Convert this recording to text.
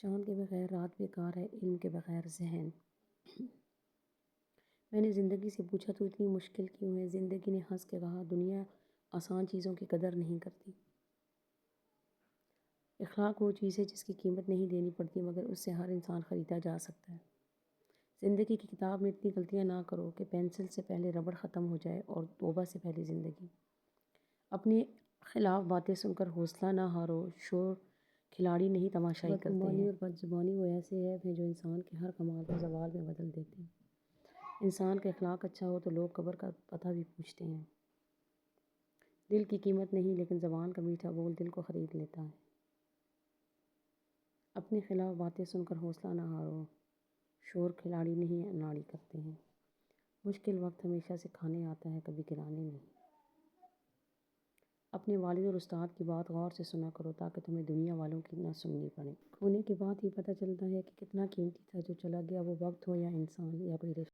چاند کے بغیر رات بیکار ہے، علم کے بغیر ذہن۔ میں نے زندگی سے پوچھا تو اتنی مشکل کیوں ہے؟ زندگی نے ہنس کے کہا دنیا آسان چیزوں کی قدر نہیں کرتی۔ اخلاق وہ چیز ہے جس کی قیمت نہیں دینی پڑتی مگر اس سے ہر انسان خریدا جا سکتا ہے۔ زندگی کی کتاب میں اتنی غلطیاں نہ کرو کہ پینسل سے پہلے ربڑ ختم ہو جائے اور توبہ سے پہلے زندگی۔ اپنے خلاف باتیں سن کر حوصلہ نہ ہارو، شور کھلاڑی نہیں تماشائی کرتے ہیں۔ اور بد زبانی وہ ایسے عیب ہیں جو انسان کے ہر کمال کو زوال میں بدل دیتے ہیں۔ انسان کا اخلاق اچھا ہو تو لوگ قبر کا پتہ بھی پوچھتے ہیں۔ دل کی قیمت نہیں لیکن زبان کا میٹھا بول دل کو خرید لیتا ہے۔ اپنے خلاف باتیں سن کر حوصلہ نہ ہارو، شور کھلاڑی نہیں اناڑی کرتے ہیں۔ مشکل وقت ہمیشہ سکھانے آتا ہے کبھی گرانے نہیں۔ اپنے والد اور استاد کی بات غور سے سنا کرو تاکہ تمہیں دنیا والوں کی نہ سننی پڑے۔ کھونے کے بعد ہی پتہ چلتا ہے کہ کتنا قیمتی تھا جو چلا گیا، وہ وقت ہو یا انسان یا کوئی رشتہ۔